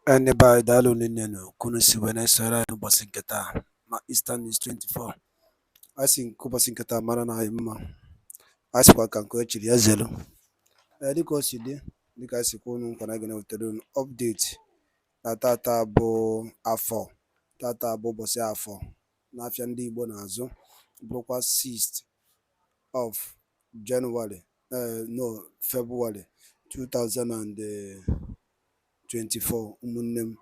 Anybody daalụ nne kunu si wee na-esonyere anyị n'ụbọchị nke taa na Eastern News 24. A sị nke ụbọchị nke taa mara na anyị mma, a sịkwa ka nke o chiri ya zelu. Dịka o si dị, dịka a sịkwa unu nkwa na gị na-wetara unu update na tata bụ ụbọchị afọ n'afịa ndị Igbo n'azụ, bụrụkwa 6th of January February 2024. ụmụnne m,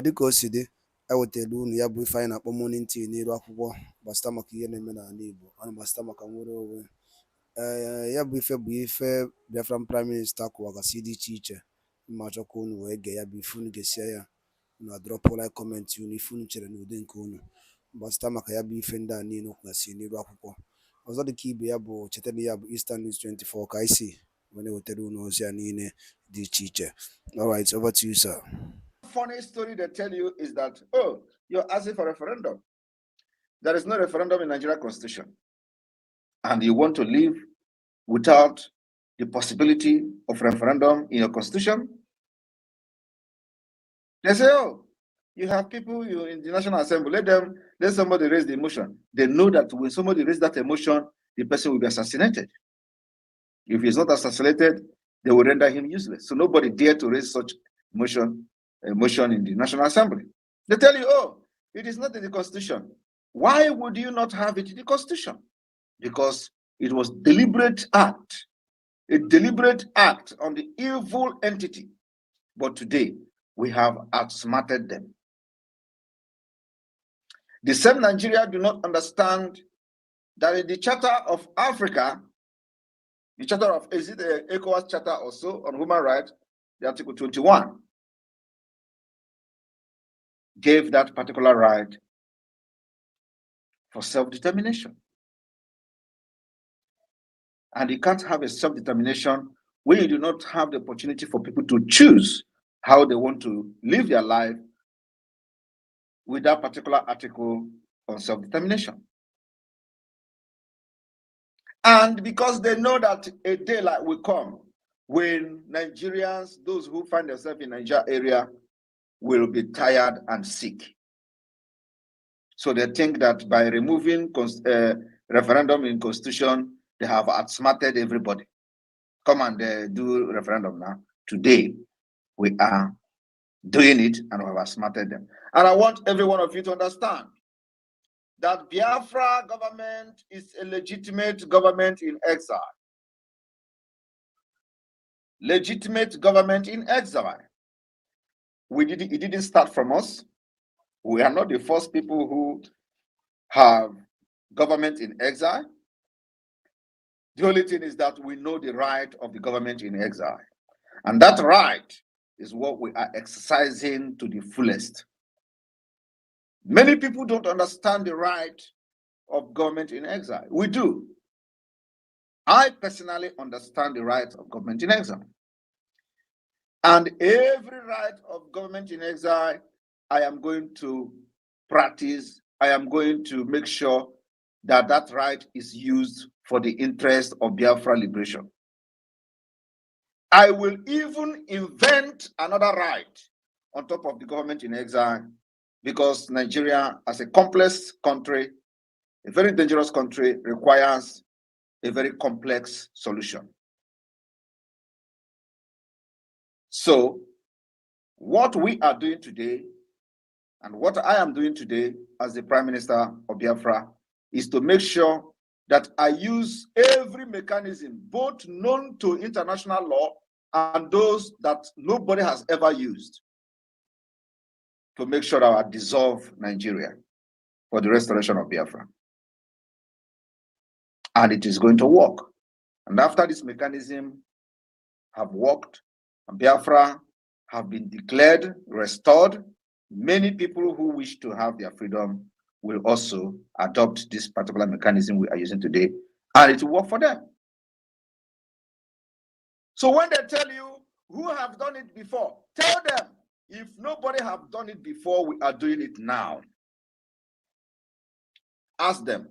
dịka o si dị, ewetara unu ya bụ ife anyị na-akpọ morning tea n'iru akwụkwọ gbasịta maka ihe na-eme n'ala Igbo, ọ gbasịta maka nwere onwe. Ya bụ ife Biafran Prime Minister kwuwagasị dị iche iche. Mma chọkwa unu wee gee ya bụ ife, unu ga-esie ya na drọpụ like kọmentị unu ife unu chere n'ụdị nke unu gbasịta maka ya bụ ife ndị a niile kwugasị n'iru akwụkwọ. Ọzọ dịka ibe ya bụ chetara ya bụ Eastern News 24 ka anyị si wee na-ewetara unu ozi ya niile dị iche iche. All right, over to you, sir. Funny story they tell you is that, oh, you're asking for a referendum. There is no referendum in Nigeria Constitution. And you want to live without the possibility of referendum in your constitution? They say, oh, you have people in the National Assembly, let somebody raise the emotion. They know that when somebody raises that emotion, the person will be assassinated. If he's not assassinated, they will render him useless. So nobody dare to raise such emotion in the National Assembly. They tell you, oh, it is not in the Constitution. Why would you not have it in the Constitution? Because it was a deliberate act on the evil entity. But today, we have outsmarted them. The same Nigeria do not understand that in the Charter of Africa, the Charter of, is it the ECOWAS Charter also on human rights, the Article 21, gave that particular right for self-determination. And you can't have a self-determination when you do not have the opportunity for people to choose how they want to live their life with that particular article on self-determination. And because they know that a day like will come when Nigerians, those who find themselves in Niger area, will be tired and sick. So they think that by removing referendum in constitution, they have outsmarted everybody. Come and do referendum now. Today, we are doing it and we have outsmarted them. And I want every one of you to understand that Biafra government is a legitimate government in exile. Legitimate government in exile. It didn't start from us. We are not the first people who have government in exile. The only thing is that we know the right of the government in exile. And that right is what we are exercising to the fullest. Many people don't understand the right of government in exile. We do. I personally understand the right of government in exile. And every right of government in exile, I am going to practice. I am going to make sure that that right is used for the interest of Biafra liberation. I will even invent another right on top of the government in exile, because Nigeria, as a complex country, a very dangerous country, requires a very complex solution. So, what we are doing today, and what I am doing today as the Prime Minister of Biafra, is to make sure that I use every mechanism, both known to international law and those that nobody has ever used, to make sure that I dissolve Nigeria for the restoration of Biafra. And it is going to work. And after this mechanism have worked, and Biafra have been declared, restored, many people who wish to have their freedom will also adopt this particular mechanism we are using today, and it will work for them. So when they tell you who have done it before, tell them, if nobody have done it before, we are doing it now. Ask them,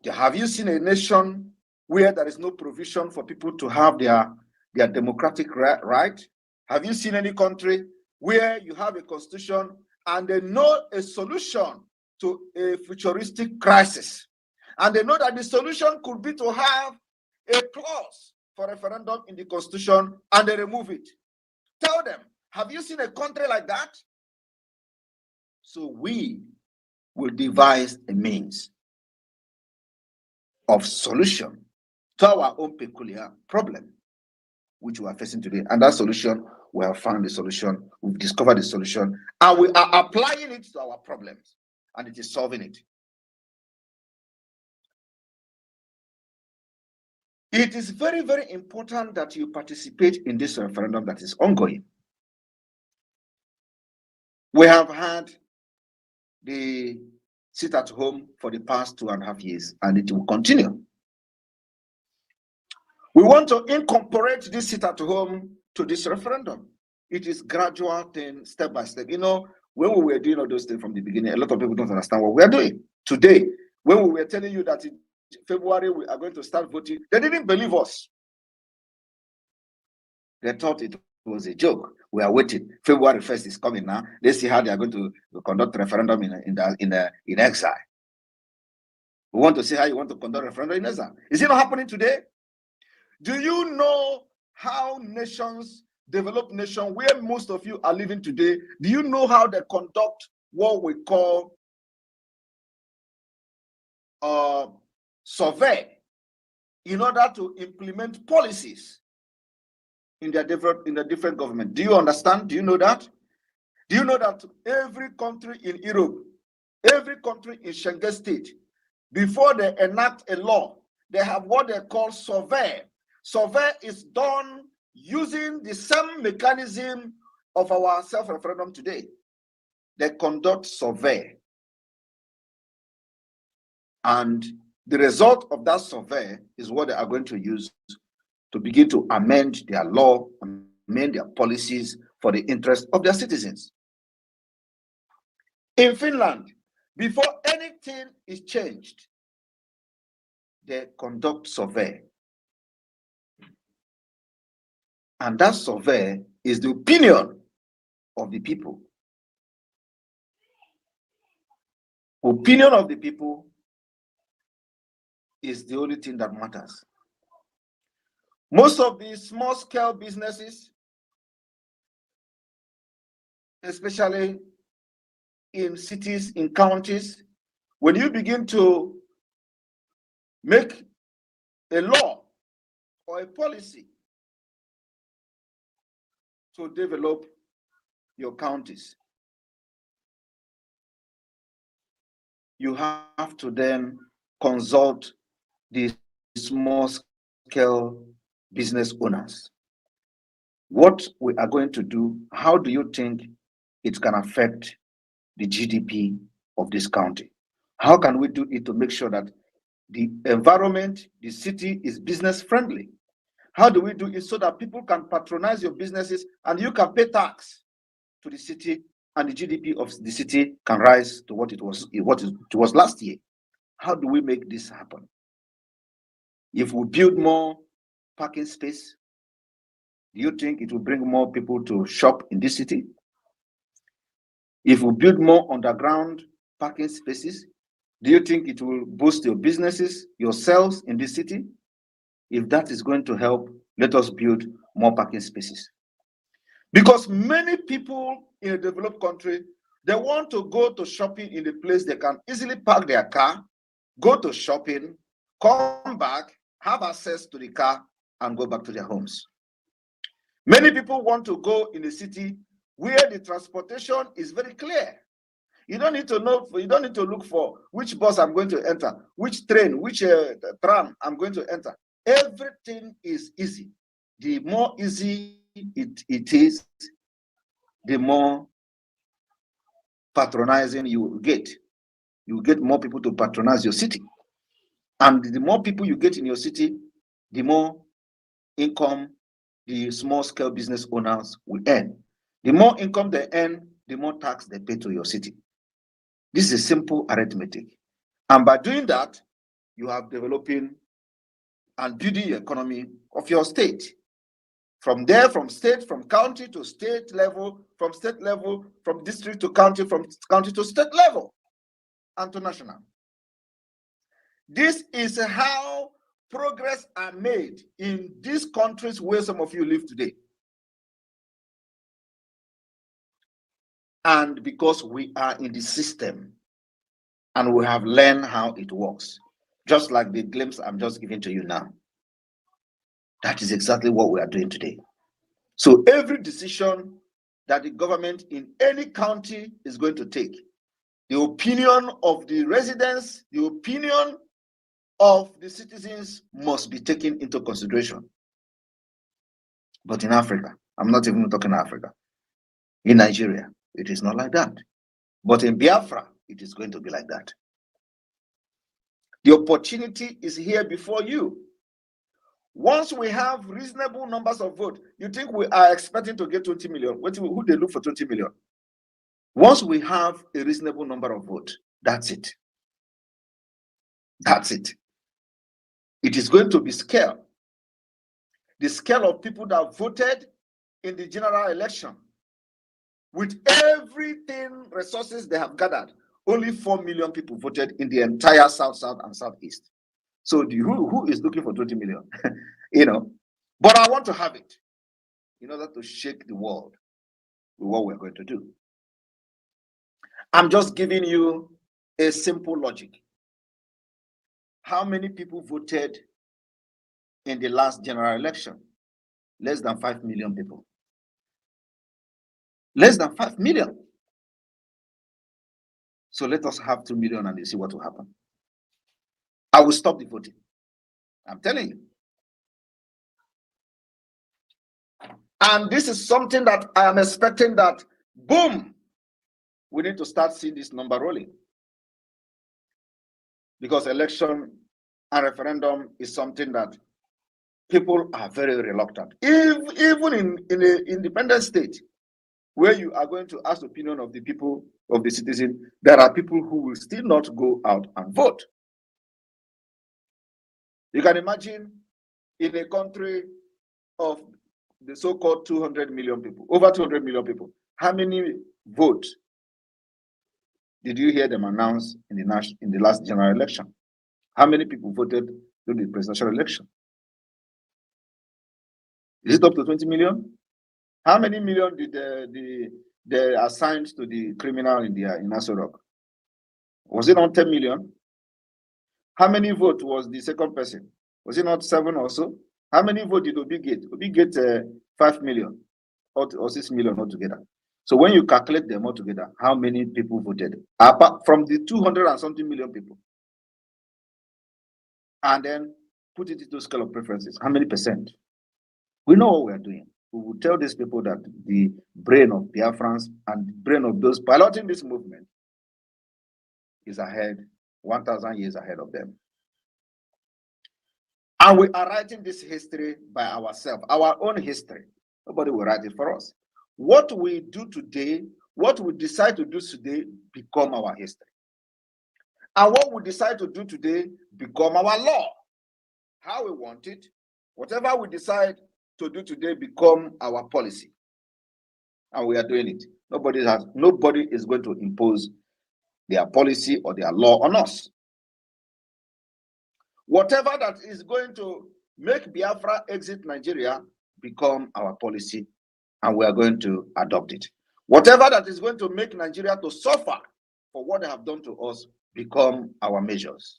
have you seen a nation where there is no provision for people to have their democratic right? Have you seen any country where you have a constitution and they know a solution to a futuristic crisis. And they know that the solution could be to have a clause for referendum in the constitution, and they remove it. Tell them, have you seen a country like that? So we will devise a means of solution to our own peculiar problem, which we are facing today. And that solution, we have found the solution, we've discovered the solution, and we are applying it to our problems, and it is solving it. It is very, very important that you participate in this referendum that is ongoing. We have had the sit at home for the past 2.5 years, and it will continue. We want to incorporate this sit at home to this referendum. It is gradual thing, step by step. You know, when we were doing all those things from the beginning, a lot of people don't understand what we are doing. Today, when we were telling you that in February we are going to start voting, they didn't believe us. They thought it was a joke. We are waiting. February 1st is coming now. Let's see how they are going to conduct referendum in exile. We want to see how you want to conduct referendum in exile. Is it not happening today? Do you know how nations, developed nations, where most of you are living today, do you know how they conduct what we call survey in order to implement policies in the different government? Do you understand? Do you know that? Do you know that every country in Europe, every country in Schengen state, before they enact a law, they have what they call survey. Survey is done using the same mechanism of our self-referendum today. They conduct survey. And the result of that survey is what they are going to use to begin to amend their law, amend their policies for the interest of their citizens. In Finland, before anything is changed, they conduct survey. And that survey is the opinion of the people. Opinion of the people is the only thing that matters. Most of the small-scale businesses, especially in cities, in counties, when you begin to make a law or a policy to develop your counties, you have to then consult the small-scale business owners. What we are going to do, how do you think it can affect the GDP of this county? How can we do it to make sure that the environment, the city is business friendly? How do we do it so that people can patronize your businesses and you can pay tax to the city and the GDP of the city can rise to what it was last year? How do we make this happen? If we build more parking space, do you think it will bring more people to shop in this city? If we build more underground parking spaces, do you think it will boost your businesses, your sales in this city? If that is going to help, let us build more parking spaces. Because many people in a developed country, they want to go to shopping in a place they can easily park their car, go to shopping, come back, have access to the car, and go back to their homes. Many people want to go in a city where the transportation is very clear. You don't need to know, you don't need to look for which bus I'm going to enter, which train, which tram I'm going to enter. Everything is easy. The more easy it is, the more patronizing you get. You get more people to patronize your city. And the more people you get in your city, the more income the small-scale business owners will earn. The more income they earn, the more tax they pay to your city. This is simple arithmetic. And by doing that, you are developing and building the economy of your state. From there, from state, from county to state level, from state level, from district to county, from county to state level, and to national. This is how progress are made in these countries where some of you live today. And because we are in the system and we have learned how it works, just like the glimpse I'm just giving to you now. That is exactly what we are doing today. So every decision that the government in any county is going to take, the opinion of the residents, the opinion of the citizens must be taken into consideration. But in Africa, I'm not even talking Africa, in Nigeria, it is not like that. But in Biafra, it is going to be like that. The opportunity is here before you. Once we have reasonable numbers of votes, you think we are expecting to get 20 million? Who they look for 20 million? Once we have a reasonable number of votes, that's it. That's it. It is going to be scale. The scale of people that voted in the general election, with everything, resources they have gathered, only 4 million people voted in the entire South, South, and Southeast. So who is looking for 20 million? But I want to have it in order to shake the world with what we're going to do. I'm just giving you a simple logic. How many people voted in the last general election? Less than 5 million people. Less than 5 million. So let us have 2 million and you see what will happen. I will stop the voting. I'm telling you. And this is something that I am expecting that, boom, we need to start seeing this number rolling. Because election and referendum is something that people are very reluctant. Even in an independent state, where you are going to ask the opinion of the people, of the citizen, there are people who will still not go out and vote. You can imagine in a country of the so-called 200 million people, over 200 million people, how many votes did you hear them announce in the last general election? How many people voted in the presidential election? Is it up to 20 million? How many million did they assigned to the criminal in Aso Rock? Was it not 10 million? How many votes was the second person? Was it not 7 or so? How many votes did Obi get? Obi get 5 million or 6 million altogether. So when you calculate them all together, how many people voted? Apart from the 200 and something million people. And then put it into scale of preferences. How many percent? We know what we are doing. We will tell these people that the brain of Biafrans and the brain of those piloting this movement is ahead, 1,000 years ahead of them. And we are writing this history by ourselves, our own history. Nobody will write it for us. What we do today, what we decide to do today, become our history. And what we decide to do today, become our law. How we want it, whatever we decide to do today, become our policy. And we are doing it. Nobody is going to impose their policy or their law on us. Whatever that is going to make Biafra exit Nigeria become our policy, and we are going to adopt it. Whatever that is going to make Nigeria to suffer for what they have done to us become our measures.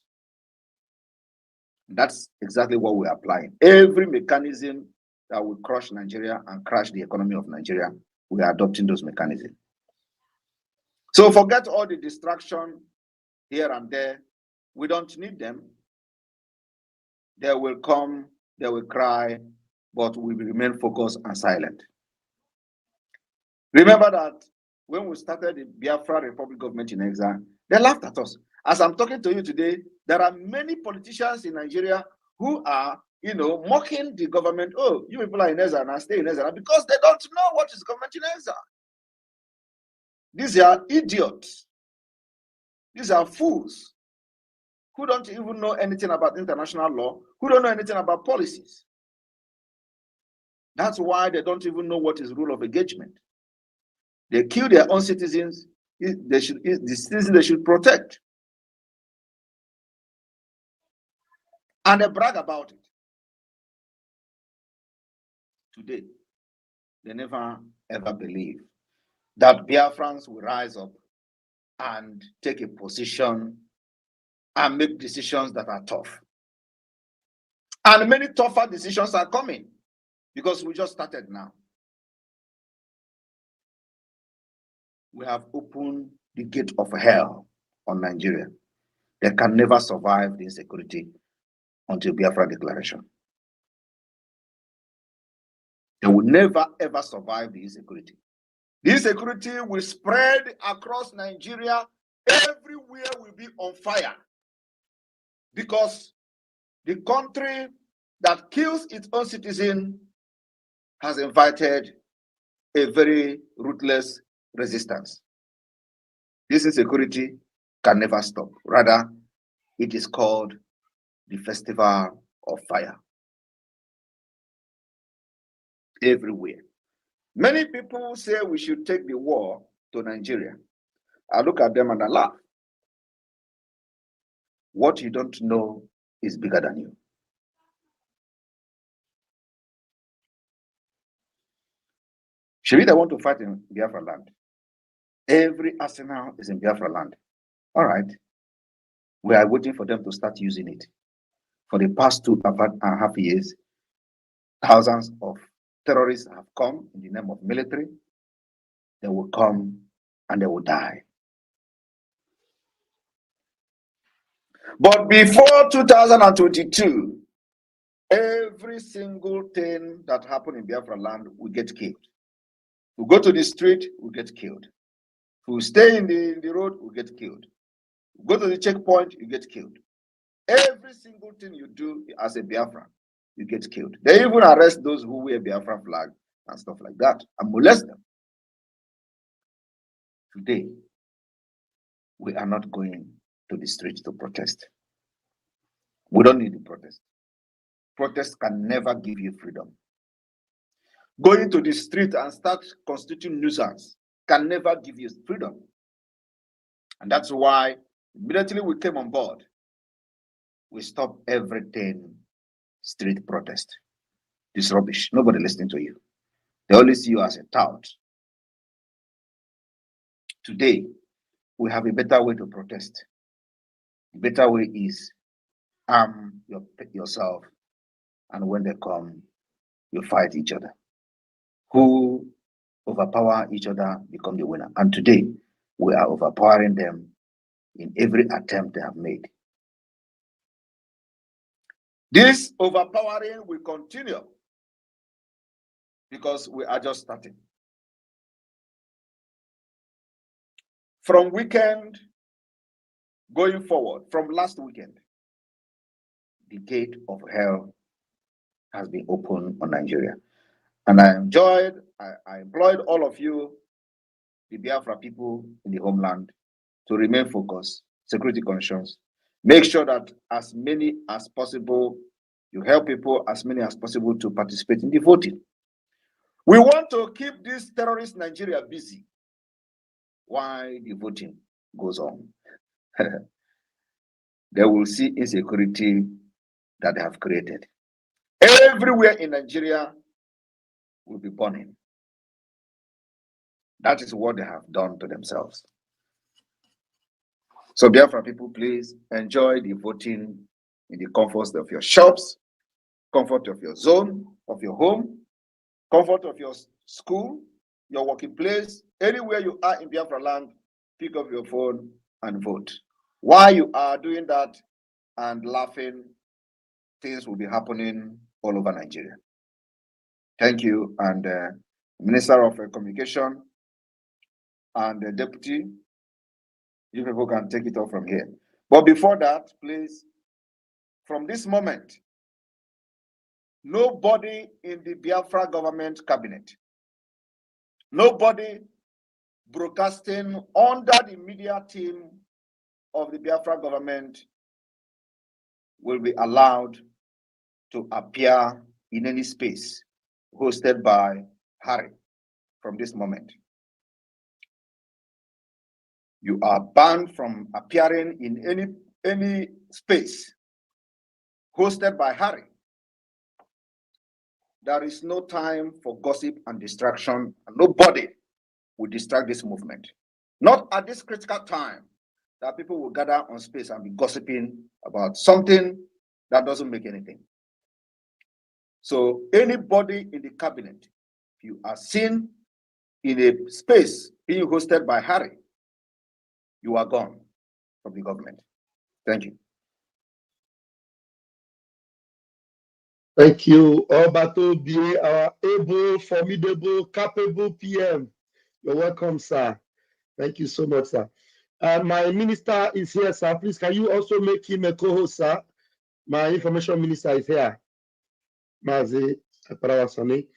That's exactly what we're applying. Every mechanism that will crush Nigeria and crash the economy of Nigeria, we are adopting those mechanisms. So forget all the distraction here and there. We don't need them. They will come, they will cry, but we will remain focused and silent. Remember that when we started the Biafra Republic government in exile, they laughed at us. As I'm talking to you today, there are many politicians in Nigeria who are, mocking the government. Oh, you people are in exile and stay in exile, because they don't know what is government in exile. These are idiots. These are fools who don't even know anything about international law, who don't know anything about policies. That's why they don't even know what is rule of engagement. They kill their own citizens. The citizens they should protect. And they brag about it. Today, they never ever believe that Biafrans will rise up and take a position and make decisions that are tough. And many tougher decisions are coming because we just started now. We have opened the gate of hell on Nigeria. They can never survive the insecurity until Biafra declaration. They will never ever survive the insecurity. The insecurity will spread across Nigeria. Everywhere will be on fire because the country that kills its own citizen has invited a very ruthless resistance. This insecurity can never stop. Rather, it is called the festival of fire. Everywhere. Many people say we should take the war to Nigeria. I look at them and I laugh. What you don't know is bigger than you. Should they want to fight in Biafra land? Every arsenal is in Biafra land. All right. We are waiting for them to start using it. For the past 2.5 years, thousands of terrorists have come in the name of military. They will come and they will die. But before 2022, every single thing that happened in Biafra land will get killed. We go to the street, we get killed. If we stay in the road, we get killed. We go to the checkpoint, you get killed. Every single thing you do as a Biafran, you get killed. They even arrest those who wear Biafran flag and stuff like that and molest them. Today, we are not going to the streets to protest. We don't need to protest. Protest can never give you freedom. Going to the street and start constituting nuisance can never give you freedom. And that's why immediately we came on board, we stopped everything street protest. This rubbish. Nobody listening to you. They only see you as a tout. Today, we have a better way to protest. The better way is arm yourself, and when they come, you fight each other. Who overpower each other become the winner. And today, we are overpowering them in every attempt they have made. This overpowering will continue because we are just starting. From weekend going forward, from last weekend, the gate of hell has been opened on Nigeria. And I employed all of you, the Biafra people in the homeland, to remain focused, security conscious. Make sure that as many as possible, you help people as many as possible to participate in the voting. We want to keep this terrorist Nigeria busy while the voting goes on. They will see insecurity that they have created. Everywhere in Nigeria will be burning. That is what they have done to themselves. So Biafra people, please enjoy the voting in the comfort of your shops, comfort of your zone, of your home, comfort of your school, your working place, anywhere you are in Biafra land, pick up your phone and vote. While you are doing that and laughing, things will be happening all over Nigeria. Thank you. And Minister of Communication and the Deputy, you people can take it off from here. But before that, please, from this moment, nobody in the Biafra government cabinet, nobody broadcasting under the media team of the Biafra government will be allowed to appear in any space hosted by Harry from this moment. You are banned from appearing in any space hosted by Harry. There is no time for gossip and distraction, and nobody will distract this movement. Not at this critical time that people will gather on space and be gossiping about something that doesn't make anything. So anybody in the cabinet, if you are seen in a space being hosted by Harry, you are gone from the government. Thank you. Thank you, Obato BA, our able, formidable, capable PM. You're welcome, sir. Thank you so much, sir. My minister is here, sir. Please, can you also make him a co-host, sir? My information minister is here. Mazi Parawasani.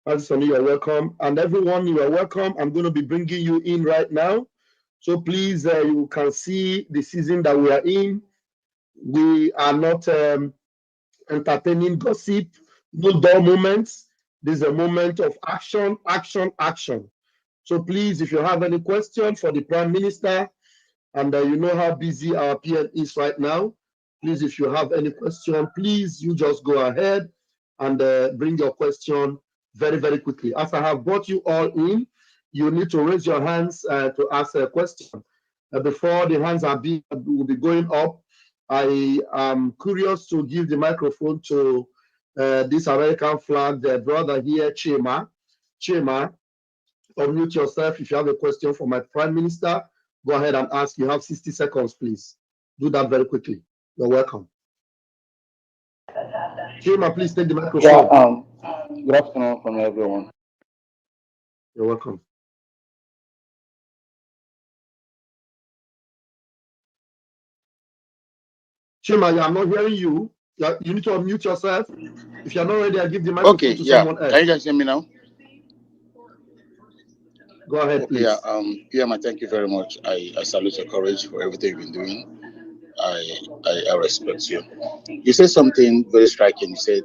Mazi Sani, you're welcome. And everyone, you are welcome. I'm going to be bringing you in right now. So please, you can see the season that we are in. We are not entertaining gossip, no dull moments. This is a moment of action, action, action. So please, if you have any question for the Prime Minister, and you know how busy our PM is right now, please, if you have any question, please, you just go ahead and bring your question very, very quickly. As I have brought you all in, you need to raise your hands to ask a question. Before the hands will be going up, I am curious to give the microphone to this American flag, the brother here, Chima. Chima, unmute yourself. If you have a question for my Prime Minister, go ahead and ask. You have 60 seconds, please. Do that very quickly. You're welcome. Chima, please take the microphone. Yeah, good afternoon from everyone. You're welcome. Chima, I'm not hearing you. You need to unmute yourself. If you're not ready, I'll give the microphone to someone else. Can you just hear me now? Go ahead, please. Yeah, thank you very much. I salute your courage for everything you've been doing. I respect you. You said something very striking. You said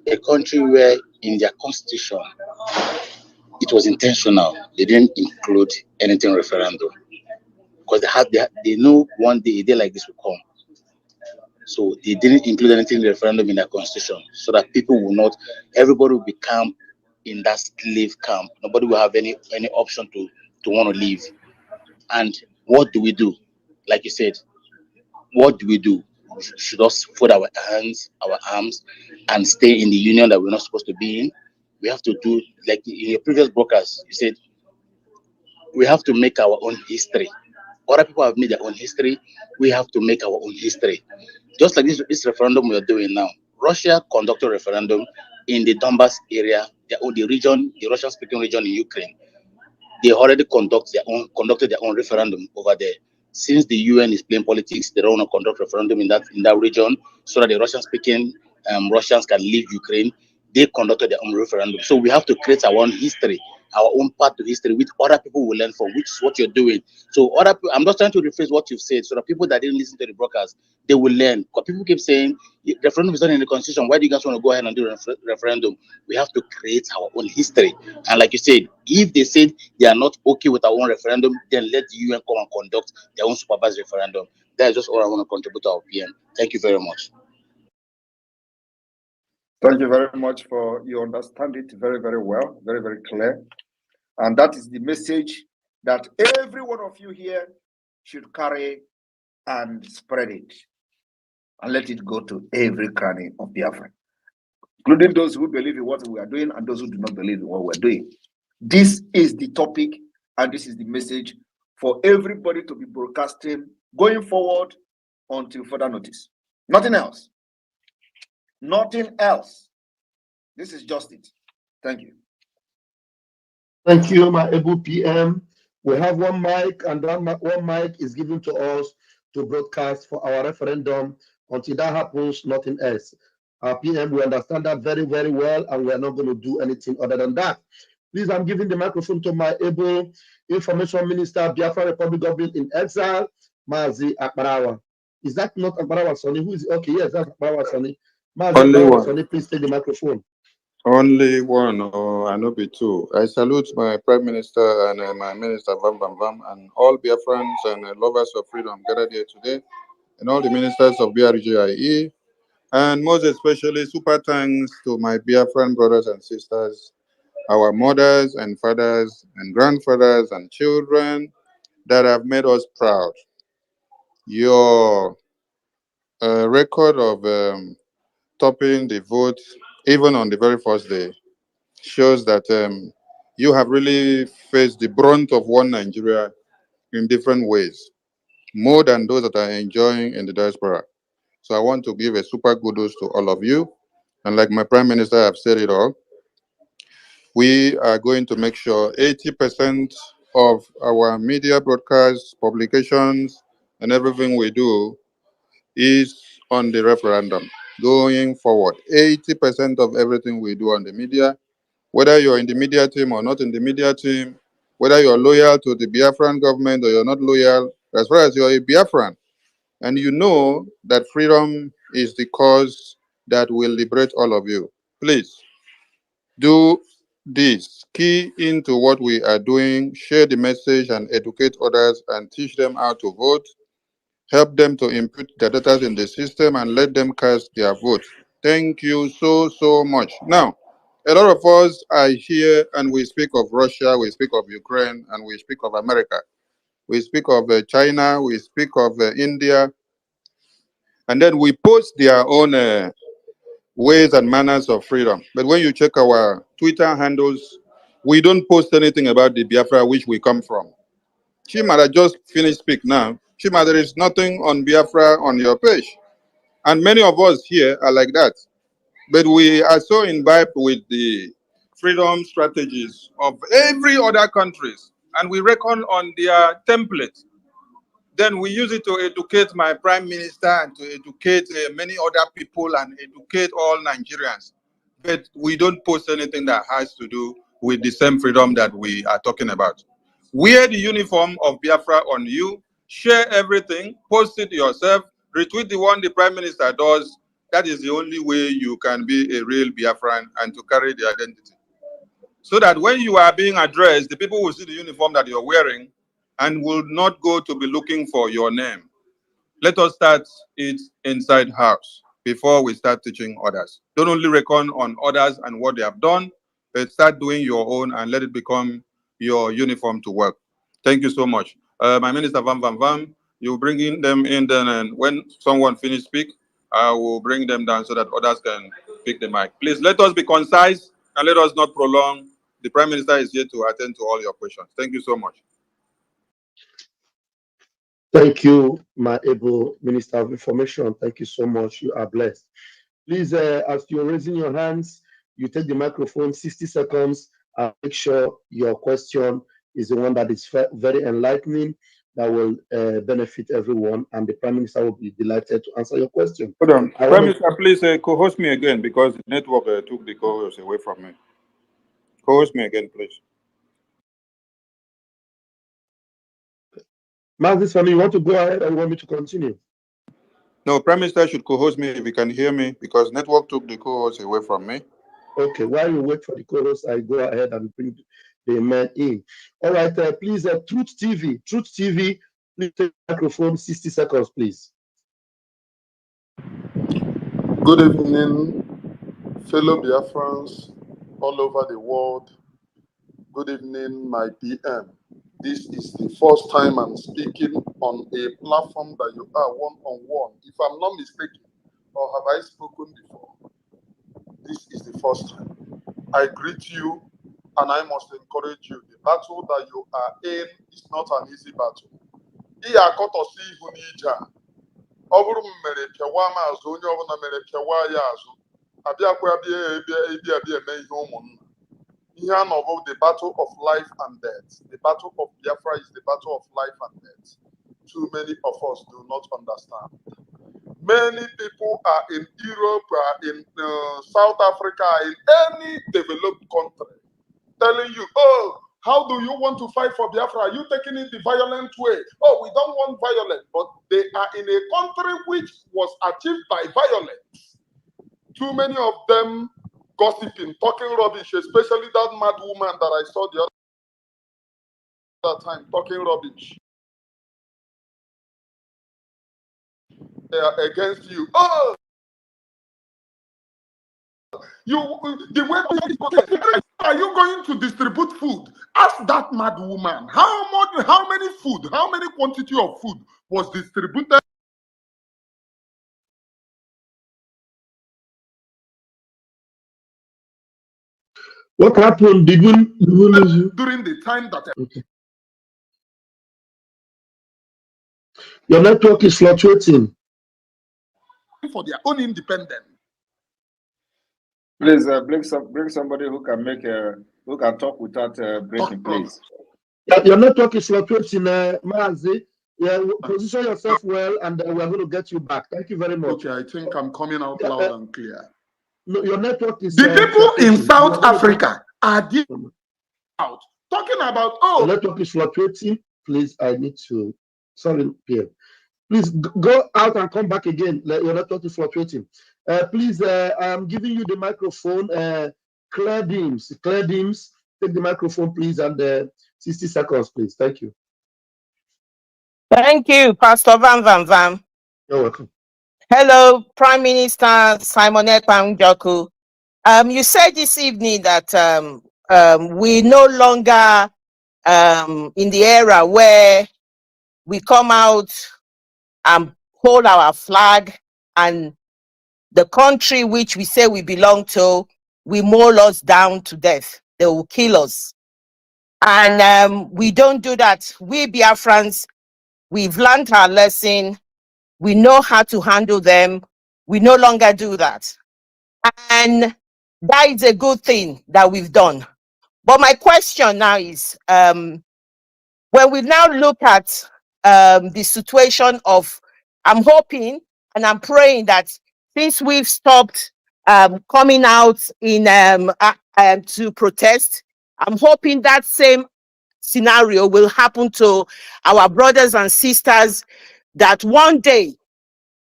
a country where in their constitution it was intentional. They didn't include anything referendum because they know one day a day like this will come. So they didn't include anything referendum in their constitution so that people will not, everybody will be camp in that slave camp. Nobody will have any option to want to leave. And what do we do? Like you said, what do we do? Should us fold our hands, our arms, and stay in the union that we're not supposed to be in? We have to do, like in your previous broadcast, you said, we have to make our own history. Other people have made their own history. We have to make our own history. Just like this referendum we are doing now. Russia conducted a referendum in the Donbas area, the region, the Russian-speaking region in Ukraine. They already conducted their own referendum over there. Since the UN is playing politics, they don't want to conduct referendum in that region so that the Russian-speaking Russians can leave Ukraine. They conducted their own referendum. So we have to create our own history, our own path to history, which other people will learn from, which is what you're doing. So I'm just trying to rephrase what you've said so that people that didn't listen to the broadcast, they will learn. Because people keep saying referendum is not in the constitution. Why do you guys want to go ahead and do a referendum? We have to create our own history. And like you said, if they said they are not okay with our own referendum, then let the UN come and conduct their own supervised referendum. That is just all I want to contribute to our PM. Thank you very much. Thank you very much for you understand it very, very well, very, very clear. And that is the message that every one of you here should carry and spread it. And let it go to every cranny of Biafra, including those who believe in what we are doing and those who do not believe in what we're doing. This is the topic and this is the message for everybody to be broadcasting going forward until further notice. Nothing else. Nothing else. This is just it. Thank you. Thank you, my able PM. We have one mic, and that one mic is given to us to broadcast for our referendum. Until that happens, nothing else. Our PM, we understand that very, very well, and we are not going to do anything other than that. Please, I'm giving the microphone to my able Information Minister, Biafra Republic Government in Exile, Mazi Akbarawa. Is that not Akbarawa Sonny? Who is it? Okay, yes, that's Akbarawa Sonny. Mazi Akbarawa Sonny, please take the microphone. Only one, or I know be two. I salute my Prime Minister and my Minister Vam Vam Vam and all Biafrans and lovers of freedom gathered here today, and all the ministers of BRGIE, and most especially super thanks to my Biafran brothers and sisters, our mothers and fathers and grandfathers and children that have made us proud. Your record of topping the vote, even on the very first day, shows that you have really faced the brunt of one Nigeria in different ways, more than those that are enjoying in the diaspora. So I want to give a super kudos to all of you. And like my Prime Minister have said it all, we are going to make sure 80% of our media broadcasts, publications, and everything we do is on the referendum. Going forward, 80% of everything we do on the media, whether you're in the media team or not in the media team, whether you're loyal to the Biafran government or you're not loyal, as far as you're a Biafran, and you know that freedom is the cause that will liberate all of you, please do this. Key into what we are doing, share the message and educate others and teach them how to vote. Help them to input their data in the system and let them cast their vote. Thank you so, so much. Now, a lot of us are here and we speak of Russia, we speak of Ukraine, and we speak of America. We speak of China, we speak of India, and then we post their own ways and manners of freedom. But when you check our Twitter handles, we don't post anything about the Biafra which we come from. Chima, I just finished speak now. Chima, there is nothing on Biafra on your page. And many of us here are like that. But we are so imbibed with the freedom strategies of every other countries. And we reckon on their template. Then we use it to educate my prime minister and to educate many other people and educate all Nigerians. But we don't post anything that has to do with the same freedom that we are talking about. Wear the uniform of Biafra on you, share everything, post it yourself, retweet the one the prime minister does. That is the only way you can be a real Biafran and to carry the identity. So that when you are being addressed, the people will see the uniform that you're wearing and will not go to be looking for your name. Let us start it inside house before we start teaching others. Don't only reckon on others and what they have done, but start doing your own and let it become your uniform to work. Thank you so much. My minister Vam Vam Vam, you bring them in then, and when someone finish speak, I will bring them down so that others can pick the mic. Please let us be concise and let us not prolong. The Prime Minister is here to attend to all your questions. Thank you so much. Thank you, my able Minister of Information. Thank you so much. You are blessed. Please, as you're raising your hands, you take the microphone 60 seconds and make sure your question is the one that is very enlightening, that will benefit everyone, and the Prime Minister will be delighted to answer your question. Hold on. Prime Minister, please co-host me again because the network took the co-host away from me. Co-host me again, please. Master Sami, you want to go ahead or you want me to continue? No, Prime Minister should co-host me if he can hear me because network took the co-host away from me. Okay, while you wait for the co-host, I go ahead and bring the man in. All right, please, Truth TV, please take the microphone, 60 seconds, please. Good evening, fellow Biafrans all over the world. Good evening, my PM. This is the first time I'm speaking on a platform that you are one-on-one. If I'm not mistaken, or have I spoken before? This is the first time. I greet you and I must encourage you. The battle that you are in is not an easy battle. Ọ bụrụ m mere pịawa m azụ, onye ọbụla mere pịawa ya azụ, abịakwa abịa eme ihe ụmụnna. Ihe a nọ bụ the battle of life and death. The battle of Biafra is the battle of life and death. Too many of us do not understand. Many people are in Europe, are in South Africa, in any developed country, telling you, oh, how do you want to fight for Biafra? Are you taking it the violent way? Oh, we don't want violence. But they are in a country which was achieved by violence. Too many of them gossiping, talking rubbish, especially that mad woman that I saw the other time talking rubbish against you. Oh, the way are you going to distribute food? Ask that mad woman how many quantity of food was distributed What happened? Did we lose you? during the time that Okay. Your network is fluctuating. for their own independence. Please bring somebody who can who can talk without breaking, please. Your network is fluctuating, Maazi. Yeah, position yourself well, and we're going to get you back. Thank you very much. Okay, I think I'm coming out loud and clear. No, your network is. The people in South Africa are out talking about The network is fluctuating. Please, I need to. Sorry, Pierre. Please go out and come back again. Your network is fluctuating. Please, I'm giving you the microphone. Claire Deems, take the microphone, please, and 60 seconds, please. Thank you. Thank you, Pastor Van. You're welcome. Hello, Prime Minister Simon Ekpa Njoku. You said this evening that we no longer in the era where we come out and hold our flag, and the country which we say we belong to, we maul us down to death. They will kill us. And we don't do that. We Biafrans, we've learned our lesson. We know how to handle them. We no longer do that. And that is a good thing that we've done. But my question now is, when we now look at the situation of, I'm hoping and I'm praying that since we've stopped coming out in to protest, I'm hoping that same scenario will happen to our brothers and sisters, that one day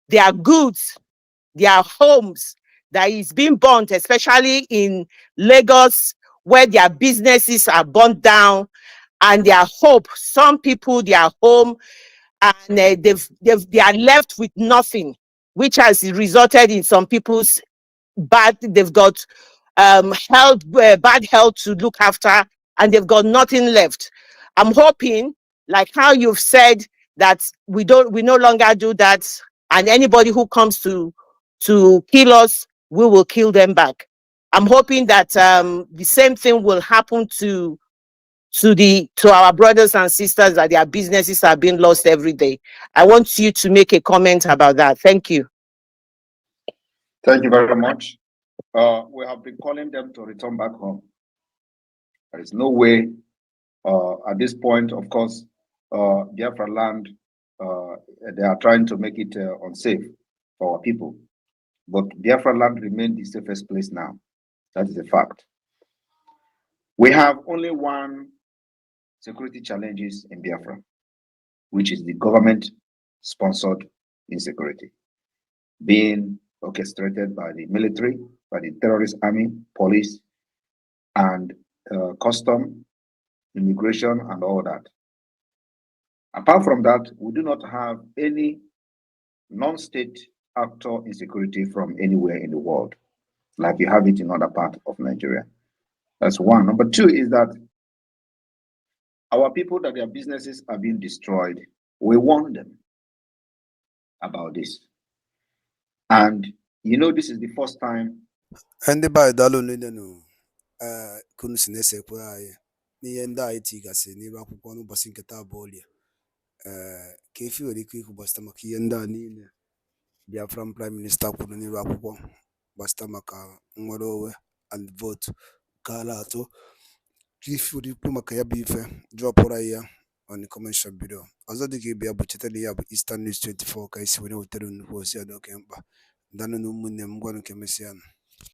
their goods, their homes that is being burnt, especially in Lagos, where their businesses are burnt down, and their hope, some people, their home, and they are left with nothing, which has resulted in some people's they've got bad health to look after, and they've got nothing left. I'm hoping, like how you've said, that we no longer do that, and anybody who comes to kill us, we will kill them back. I'm hoping that the same thing will happen to our brothers and sisters, that their businesses are being lost every day. I want you to make a comment about that. Thank you. Thank you very much. We have been calling them to return back home. There is no way at this point, of course, Biafra land, they are trying to make it unsafe for our people. But Biafra land remains the safest place now. That is a fact. We have only one security challenges in Biafra, which is the government-sponsored insecurity, being orchestrated by the military, by the terrorist army, police, and custom, immigration, and all that. Apart from that, we do not have any non-state actor insecurity from anywhere in the world, like you have it in other parts of Nigeria. That's one. Number two is that our people, that their businesses are being destroyed, we warn them about this. And you know, this is the first time. Ndị be anyị daalụ niile nụ kunu si na-esekwu anyị n'ihe ndị anyị tigasị n'iru akwụkwọ n'ụbọchị nke taa bụ Orie. Ka efi nwere ike ikwu gbasịta maka ihe ndị a niile Biafran Prime Minister kwuru n'iru akwụkwọ gbasịta maka nnwere onwe and vote kaala atọ. Ka efi nwere ikwu maka ya bụ ife dropụra ya on the commercial video. Ọzọ dịka ibe ya bụ chetara ya bụ Eastern News 24 ka esi were wetere nnukwu ozi ya dị oke mkpa. Ndanụ na ụmụnne m, ngwanụ ka emesịa nụ.